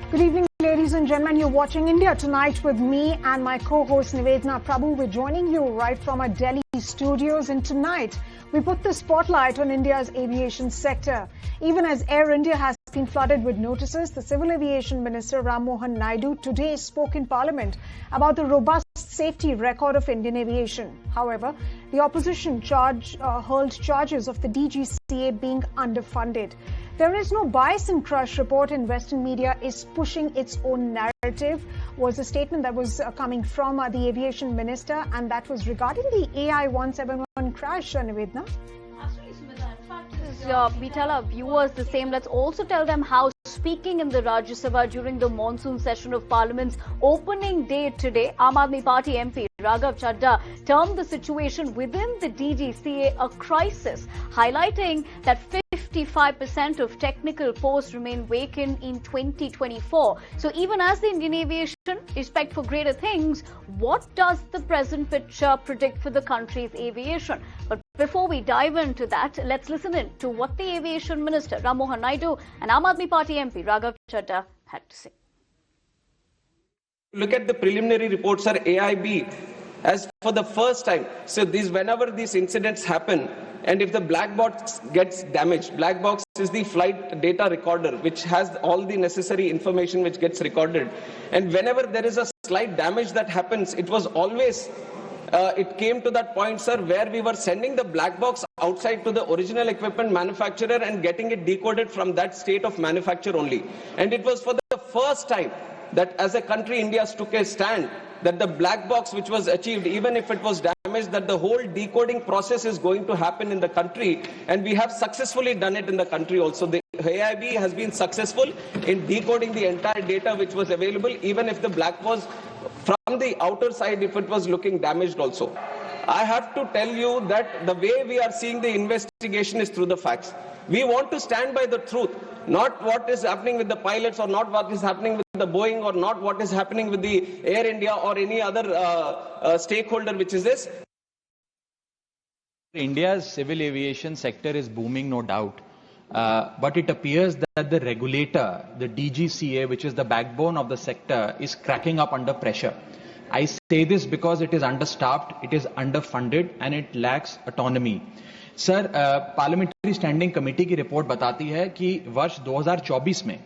Good evening, ladies and gentlemen. You're watching India Tonight with me and my co-host Nivedna Prabhu. We're joining you right from our Delhi studios, and tonight we put the spotlight on India's aviation sector. Even as Air India has been flooded with notices, the Civil Aviation Minister Ram Mohan Naidu today spoke in Parliament about the robust safety record of Indian aviation. However, the opposition hurled charges of the DGCA being underfunded. There is no bias in crush report, and Western media is pushing its own narrative, was a statement that was coming from the aviation minister, and that was regarding the AI-171 crash, Nivedna. Absolutely, Sumita. In fact, we tell our viewers the same. Let's also tell them how, speaking in the Rajya Sabha during the monsoon session of Parliament's opening day today, Aam Aadmi Party MP Raghav Chadha termed the situation within the DGCA a crisis, highlighting that 55% of technical posts remain vacant in 2024. So even as the Indian aviation is pegged for greater things, what does the present picture predict for the country's aviation? But before we dive into that, let's listen in to what the aviation minister Ram Mohan Naidu and Aam Aadmi Party MP Raghav Chadha had to say. Look at the preliminary reports, sir. AIB as for the first time. So whenever these incidents happen, and if the black box gets damaged, black box is the flight data recorder, which has all the necessary information which gets recorded. And whenever there is a slight damage that happens, it was always, it came to that point, sir, where we were sending the black box outside to the original equipment manufacturer and getting it decoded from that state of manufacture only. And it was for the first time that as a country, India took a stand that the black box which was achieved, even if it was damaged, that the whole decoding process is going to happen in the country, and we have successfully done it in the country also. The AIB has been successful in decoding the entire data which was available, even if the black was from the outer side, if it was looking damaged also. I have to tell you that the way we are seeing the investigation is through the facts. We want to stand by the truth, not what is happening with the pilots or not what is happening with the Boeing or not what is happening with the Air India or any other stakeholder which is this. India's civil aviation sector is booming, no doubt. But it appears that the regulator, the DGCA, which is the backbone of the sector, is cracking up under pressure. I say this because it is understaffed, it is underfunded, and it lacks autonomy. Sir, parliamentary standing committee की report बताती है कि वर्ष 2024 में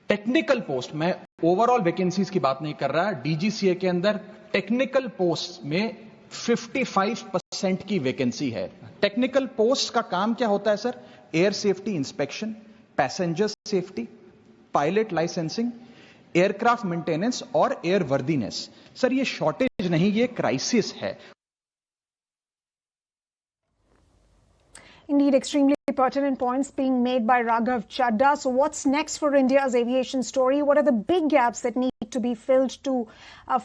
technical post में overall vacancies की बात नहीं कर रहा, डीजीसीए के अंदर टेक्निकल पोस्ट में 55% की वैकेंसी है. टेक्निकल पोस्ट का काम क्या होता है sir? Air safety inspection, passenger safety, pilot licensing, aircraft maintenance और एयर वर्दीनेस. सर, ये शॉर्टेज नहीं, ये क्राइसिस है. Indeed, extremely pertinent points being made by Raghav Chadha. So what's next for India's aviation story? What are the big gaps that need to be filled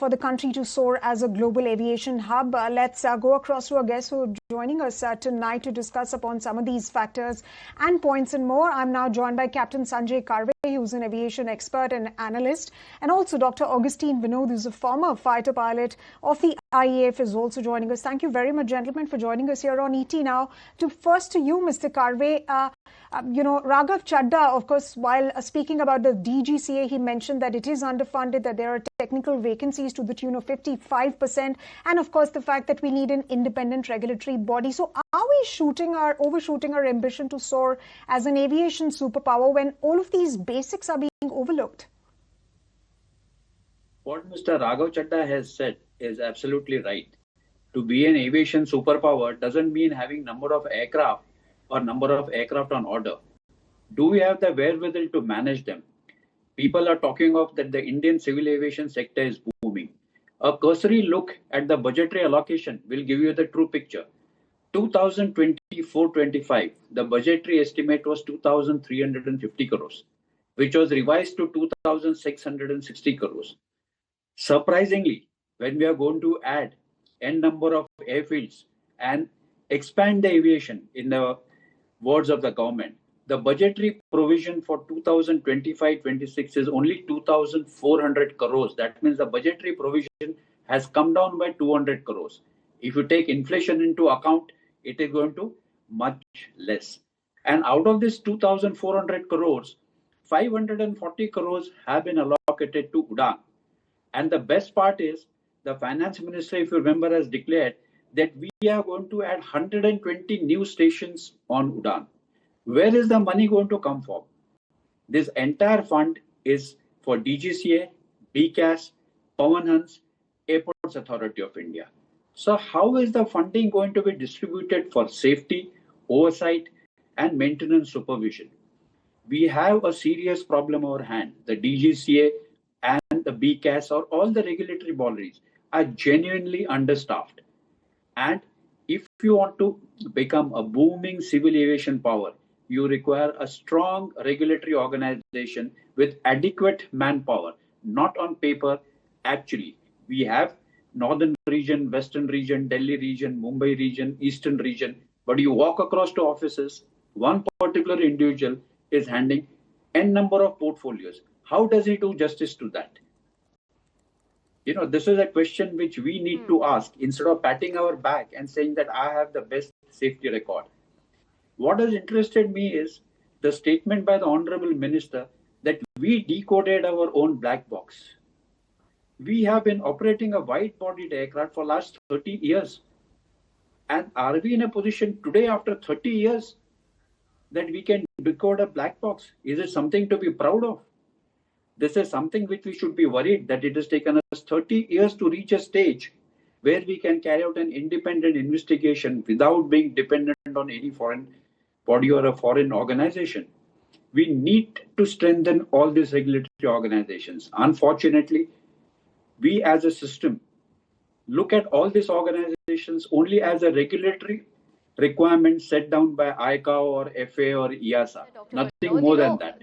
for the country to soar as a global aviation hub? Let's go across to our guests who are joining us tonight to discuss upon some of these factors and points and more. I'm now joined by Captain Sanjay Karve, who's an aviation expert and analyst, and also Dr. Augustine Vinod, who's a former fighter pilot of the IAF, is also joining us. Thank you very much, gentlemen, for joining us here on ET. Now, first to you, Mr. Karve. Raghav Chadha, of course, while speaking about the DGCA, he mentioned that it is underfunded, that there are technical vacancies to the tune of 55%, and of course the fact that we need an independent regulatory body. So are we overshooting our ambition to soar as an aviation superpower when all of these basics are being overlooked? What Mr. Raghav Chadha has said is absolutely right. To be an aviation superpower doesn't mean having number of aircraft or number of aircraft on order. Do we have the wherewithal to manage them? People are talking of that the Indian civil aviation sector is booming. A cursory look at the budgetary allocation will give you the true picture. 2024-25, the budgetary estimate was 2,350 crores, which was revised to 2,660 crores. Surprisingly, when we are going to add n number of airfields and expand the aviation in the words of the government, the budgetary provision for 2025-26 is only 2,400 crores. That means the budgetary provision has come down by 200 crores. If you take inflation into account, it is going to much less. And out of this 2,400 crores, 540 crores have been allocated to UDAN. And the best part is, the finance minister, if you remember, has declared that we are going to add 120 new stations on UDAN. Where is the money going to come from? This entire fund is for DGCA, BCAS, Pawan Hans, Airports Authority of India. So how is the funding going to be distributed for safety, oversight, and maintenance supervision? We have a serious problem on our hand. The DGCA and the BCAS or all the regulatory bodies are genuinely understaffed. And if you want to become a booming civil aviation power, you require a strong regulatory organization with adequate manpower, not on paper. Actually, we have Northern region, Western region, Delhi region, Mumbai region, Eastern region, but you walk across to offices, one particular individual is handling n number of portfolios. How does he do justice to that? You know, this is a question which we need to ask instead of patting our back and saying that I have the best safety record. What has interested me is the statement by the Honorable Minister that we decoded our own black box. We have been operating a wide-bodied aircraft for the last 30 years. And are we in a position today after 30 years that we can decode a black box? Is it something to be proud of? This is something which we should be worried that it has taken us 30 years to reach a stage where we can carry out an independent investigation without being dependent on any foreign body or a foreign organization. We need to strengthen all these regulatory organizations. Unfortunately, we as a system look at all these organizations only as a regulatory requirement set down by ICAO or FAA or EASA. Nothing more than that.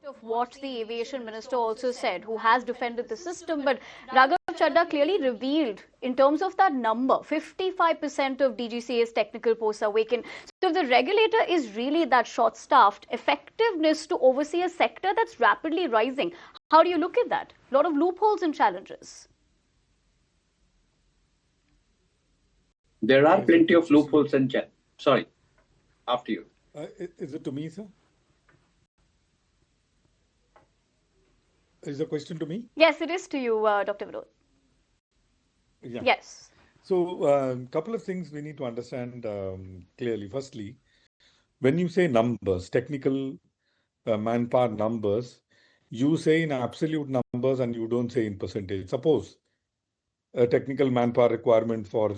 Of what the aviation minister also said, who has defended the system, but Raghav Chadha clearly revealed in terms of that number, 55% of DGCA's technical posts are vacant. So if the regulator is really that short-staffed, effectiveness to oversee a sector that's rapidly rising, how do you look at that? A lot of loopholes and challenges. There are plenty of loopholes and challenges. Sorry, after you. Is it to me, sir? Is the question to me? Yes, it is to you, Dr. Vinod. Yeah. Yes. So, a couple of things we need to understand clearly. Firstly, when you say numbers, technical manpower numbers, you say in absolute numbers and you don't say in percentage. Suppose a technical manpower requirement for,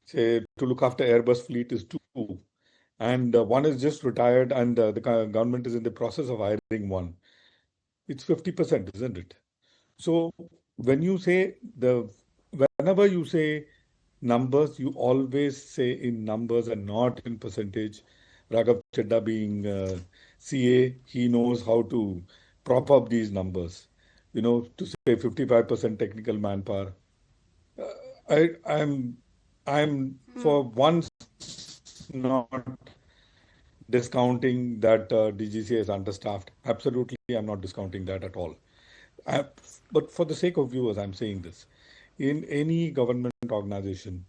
say, to look after Airbus fleet is 2, and one is just retired and the government is in the process of hiring one. It's 50%, isn't it? So when you say whenever you say numbers, you always say in numbers and not in percentage. Raghav Chadha being CA, he knows how to prop up these numbers. You know, to say 55% technical manpower. I'm for once not discounting that DGCA is understaffed. Absolutely, I'm not discounting that at all. But for the sake of viewers, I'm saying this. In any government organization,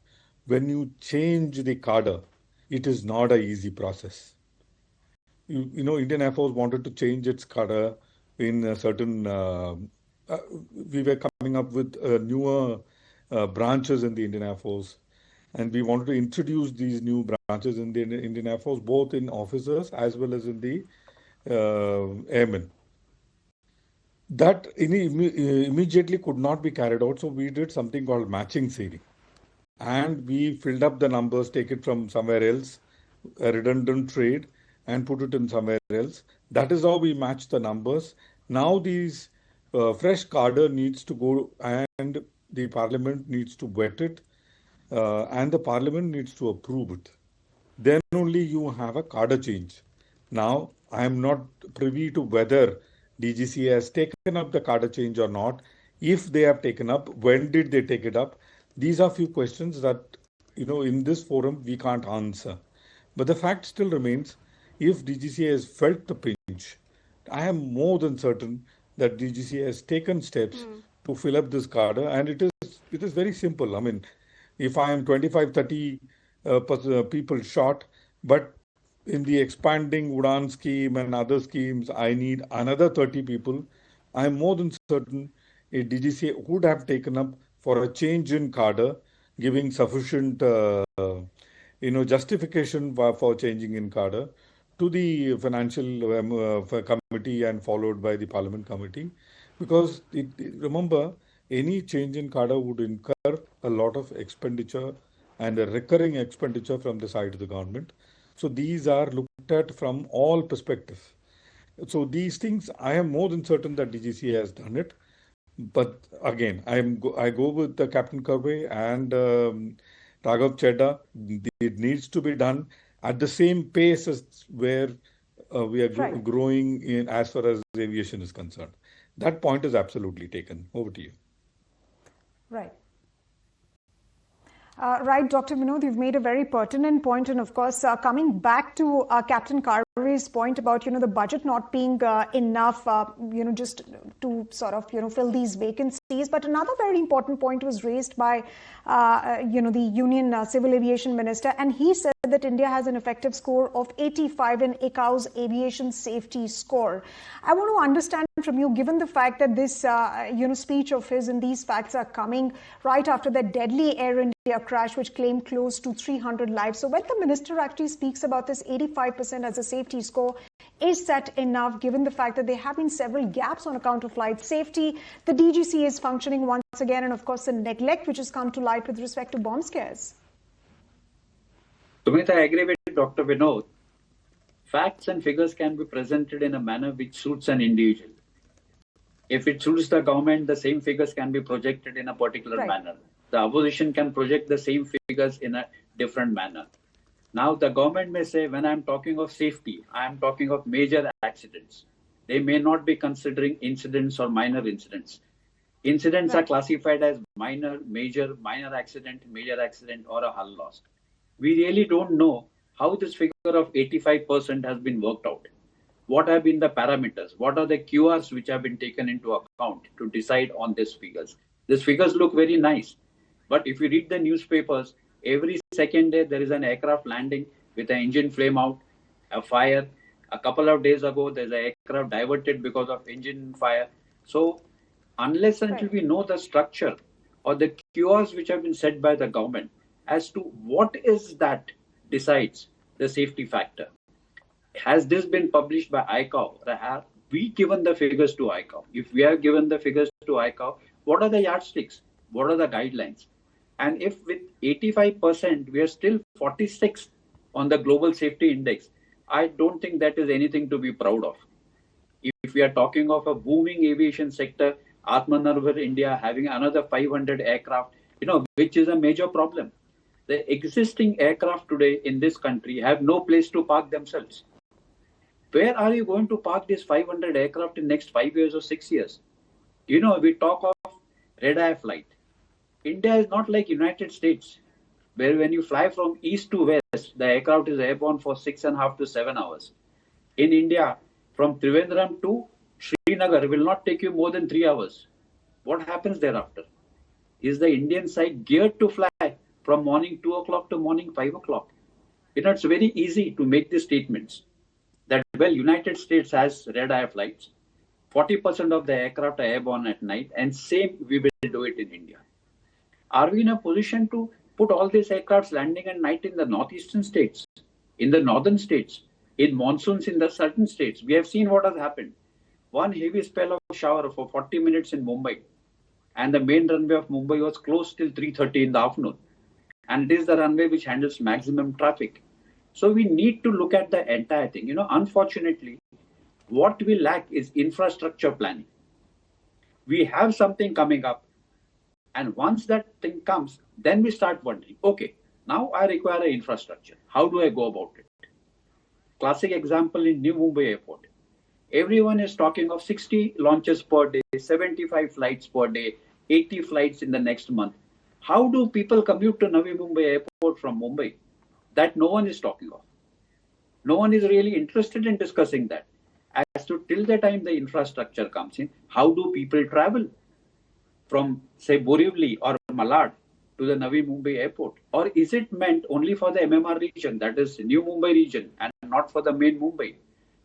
when you change the cadre, it is not an easy process. You know, Indian Air Force wanted to change its cadre in a certain... we were coming up with newer branches in the Indian Air Force. And we wanted to introduce these new branches in the Indian Air Force, both in officers as well as in the airmen. That immediately could not be carried out, so we did something called matching seating. And we filled up the numbers, take it from somewhere else, a redundant trade, and put it in somewhere else. That is how we match the numbers. Now these fresh cadre needs to go and the parliament needs to vet it. And the parliament needs to approve it. Then only you have a cadre change. Now, I am not privy to whether DGCA has taken up the cadre change or not. If they have taken up, when did they take it up? These are few questions that, you know, in this forum we can't answer. But the fact still remains, if DGCA has felt the pinch, I am more than certain that DGCA has taken steps to fill up this cadre, and it is very simple. I mean, if I am 25-30 people short, but in the expanding Udan scheme and other schemes, I need another 30 people. I'm more than certain a DGCA would have taken up for a change in cadre, giving sufficient, justification for changing in cadre to the financial committee and followed by the parliament committee, because remember, any change in cadre would incur a lot of expenditure and a recurring expenditure from the side of the government. So these are looked at from all perspectives. So these things, I am more than certain that DGCA has done it. But again, I go with the Captain Karve and Raghav Chedda. It needs to be done at the same pace as where we are growing in as far as aviation is concerned. That point is absolutely taken. Over to you. Right. Right, Dr. Vinod, you've made a very pertinent point. And of course, coming back to Captain Karve's point about, the budget not being enough, just to sort of, fill these vacancies. But another very important point was raised by, the Union Civil Aviation Minister. And he said that India has an effective score of 85 in ICAO's aviation safety score. I want to understand from you, given the fact that this, speech of his and these facts are coming right after that deadly Air India crash, which claimed close to 300 lives. So when the minister actually speaks about this 85% as a safety score, is that enough, given the fact that there have been several gaps on account of flight safety? The DGCA is functioning once again, and of course the neglect which has come to light with respect to bomb scares. Sumita, I agree with Dr. Vinod. Facts and figures can be presented in a manner which suits an individual. If it suits the government, the same figures can be projected in a particular manner. The opposition can project the same figures in a different manner. Now, the government may say, when I'm talking of safety, I am talking of major accidents. They may not be considering incidents or minor incidents. Incidents are classified as minor, major, minor accident, major accident, or a hull loss. We really don't know how this figure of 85% has been worked out. What have been the parameters? What are the QRs which have been taken into account to decide on these figures? These figures look very nice. But if you read the newspapers, every second day there is an aircraft landing with an engine flame out, a fire. A couple of days ago, there's an aircraft diverted because of engine fire. So unless until we know the structure or the QRs which have been set by the government as to what is that decides the safety factor. Has this been published by ICAO? Or have we given the figures to ICAO? If we have given the figures to ICAO, what are the yardsticks? What are the guidelines? And if with 85%, we are still 46th on the global safety index, I don't think that is anything to be proud of. If we are talking of a booming aviation sector, Atmanirbhar India having another 500 aircraft, which is a major problem. The existing aircraft today in this country have no place to park themselves. Where are you going to park these 500 aircraft in next 5 years or 6 years? We talk of red-eye flight. India is not like United States, where when you fly from east to west, the aircraft is airborne for 6.5 to 7 hours. In India, from Trivandrum to Srinagar will not take you more than 3 hours. What happens thereafter? Is the Indian side geared to fly from morning 2 o'clock to morning 5 o'clock? It's very easy to make these statements that, United States has red-eye flights. 40% of the aircraft are airborne at night, and same we will do it in India. Are we in a position to put all these aircrafts landing at night in the northeastern states, in the northern states, in monsoons in the certain states? We have seen what has happened. One heavy spell of shower for 40 minutes in Mumbai, and the main runway of Mumbai was closed till 3:30 in the afternoon. And it is the runway which handles maximum traffic. So we need to look at the entire thing. Unfortunately, what we lack is infrastructure planning. We have something coming up. And once that thing comes, then we start wondering, okay, now I require an infrastructure. How do I go about it? Classic example in New Mumbai Airport. Everyone is talking of 60 launches per day, 75 flights per day, 80 flights in the next month. How do people commute to Navi Mumbai Airport from Mumbai? That no one is talking of. No one is really interested in discussing that. As to till the time the infrastructure comes in, how do people travel from, say, Borivali or Malad to the Navi Mumbai airport? Or is it meant only for the MMR region, that is New Mumbai region, and not for the main Mumbai?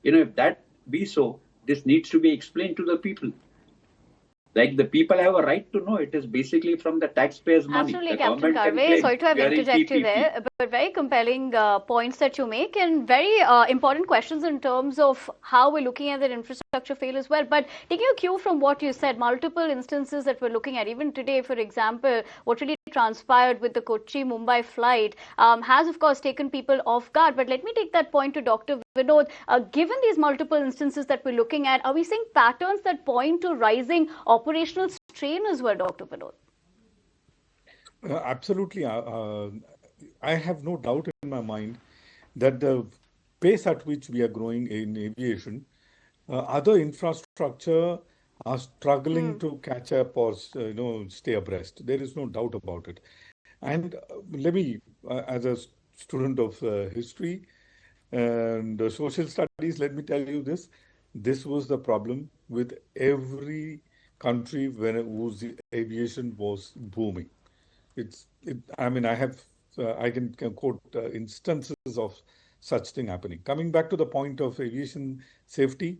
If that be so, this needs to be explained to the people. Like, the people have a right to know. It is basically from the taxpayers' money. Absolutely, The Captain government Karve. Sorry to have we are in interjected PPP. there, but very compelling points that you make, and very important questions in terms of how we're looking at that infrastructure fail as well. But taking a cue from what you said, multiple instances that we're looking at, even today, for example, what really transpired with the Kochi-Mumbai flight has, of course, taken people off guard. But let me take that point to Dr. Vinod. Given these multiple instances that we're looking at, are we seeing patterns that point to rising operational strain as well, Dr. Vinod? Absolutely. I have no doubt in my mind that the pace at which we are growing in aviation, other infrastructure are struggling to catch up or stay abreast. There is no doubt about it. And let me, as a student of history and social studies, let me tell you this. This was the problem with every country whose aviation was booming. I can quote instances of such thing happening. Coming back to the point of aviation safety,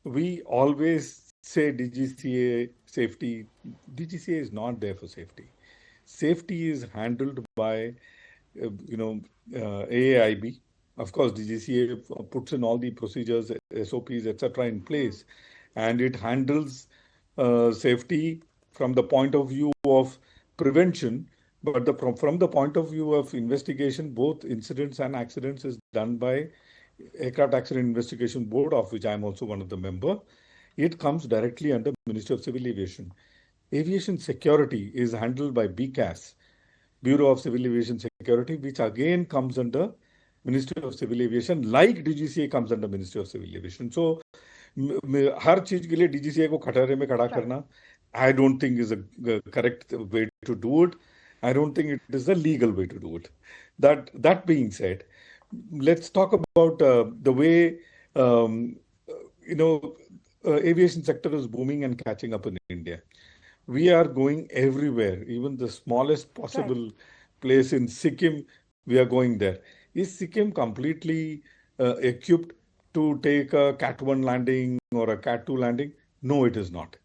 we always say DGCA safety. DGCA is not there for safety. Safety is handled by, AAIB. Of course, DGCA puts in all the procedures, SOPs, etc. in place, and it handles safety from the point of view of prevention. But from the point of view of investigation, both incidents and accidents is done by Aircraft Accident Investigation Board, of which I am also one of the member. It comes directly under Ministry of Civil Aviation. Aviation security is handled by BCAS, Bureau of Civil Aviation Security, which again comes under Ministry of Civil Aviation, like DGCA comes under Ministry of Civil Aviation. So, हर चीज के लिए DGCA को खटारे में खड़ा करना, I don't think is a correct way to do it. I don't think it is a legal way to do it. That being said, let's talk about the way aviation sector is booming and catching up in India. We are going everywhere, even the smallest possible place in Sikkim, we are going there. Is Sikkim completely equipped to take a Cat 1 landing or a Cat 2 landing? No, it is not.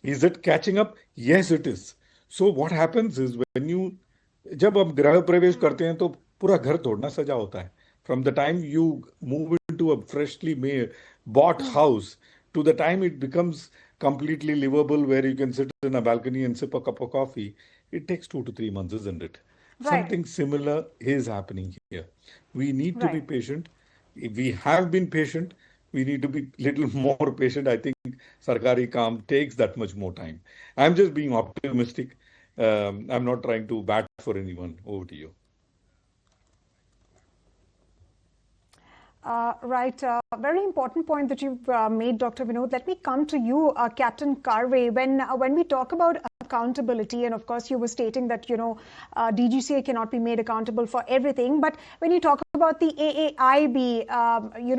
Is it catching up? Yes, it is. So what happens is जब आप गृह प्रवेश करते हैं तो पूरा घर थोड़ा सजा होता है. From the time you move into a freshly bought house to the time it becomes completely livable, where you can sit in a balcony and sip a cup of coffee, it takes 2 to 3 months, isn't it? Right. Something similar is happening here. We need to be patient. We have been patient. We need to be little more patient. I think Sarkari Kaam takes that much more time. I'm just being optimistic. I'm not trying to bat for anyone. Over to you. Right. Very important point that you've made, Dr. Vinod. Let me come to you, Captain Karve. When we talk about accountability, and of course you were stating that, DGCA cannot be made accountable for everything. But when you talk about the AAIB,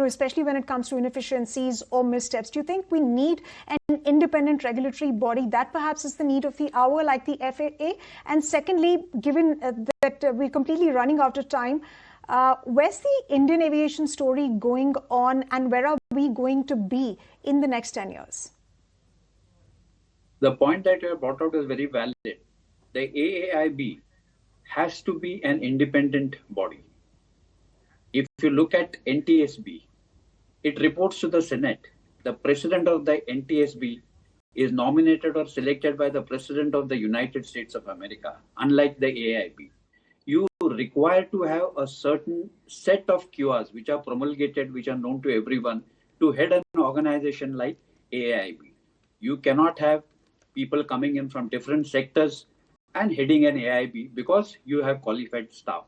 especially when it comes to inefficiencies or missteps, do you think we need an independent regulatory body that perhaps is the need of the hour, like the FAA? And secondly, given that we're completely running out of time, where's the Indian aviation story going on, and where are we going to be in the next 10 years? The point that you have brought out is very valid. The AAIB has to be an independent body. If you look at NTSB, it reports to the Senate. The president of the NTSB is nominated or selected by the President of the United States of America, unlike the AAIB. You require to have a certain set of QRs which are promulgated, which are known to everyone, to head an organization like AAIB. You cannot have people coming in from different sectors and heading an AIB because you have qualified staff.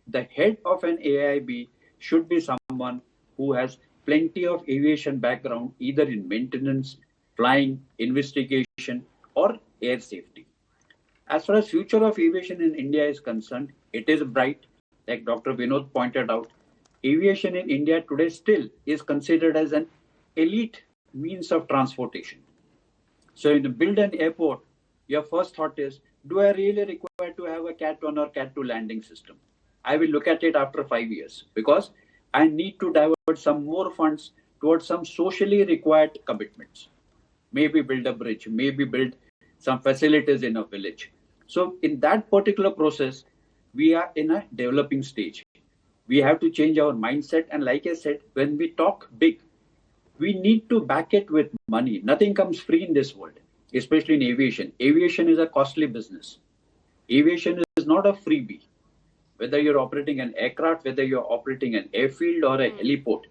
The head of an AIB should be someone who has plenty of aviation background, either in maintenance, flying, investigation, or air safety. As far as future of aviation in India is concerned, it is bright. Like Dr. Vinod pointed out, aviation in India today still is considered as an elite means of transportation. So when you build an airport, your first thought is, do I really require required to have a Cat 1 or Cat 2 landing system. I will look at it after 5 years because I need to divert some more funds towards some socially required commitments. Maybe build a bridge, maybe build some facilities in a village. So in that particular process, we are in a developing stage. We have to change our mindset. And like I said, when we talk big, we need to back it with money. Nothing comes free in this world, especially in aviation. Aviation is a costly business. Aviation is not a freebie. Whether you're operating an aircraft, whether you're operating an airfield or a heliport,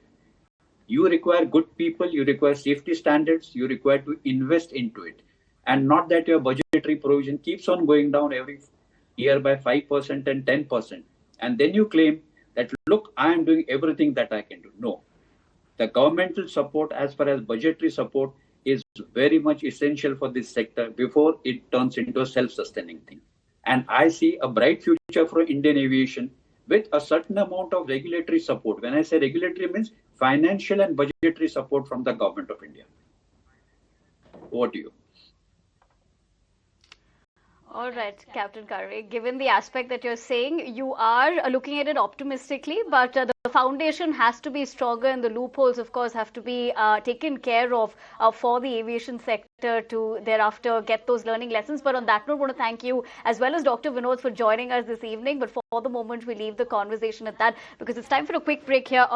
you require good people, you require safety standards, you require to invest into it. And not that your budgetary provision keeps on going down every year by 5% and 10%. And then you claim that, look, I am doing everything that I can do. No. The governmental support as far as budgetary support is very much essential for this sector before it turns into a self-sustaining thing. And I see a bright future for Indian aviation with a certain amount of regulatory support. When I say regulatory, means financial and budgetary support from the government of India. Over to you. All right, Captain Kareer, given the aspect that you're saying, you are looking at it optimistically, but the foundation has to be stronger and the loopholes, of course, have to be taken care of for the aviation sector to thereafter get those learning lessons. But on that note, I want to thank you as well as Dr. Vinod for joining us this evening. But for the moment, we leave the conversation at that because it's time for a quick break here on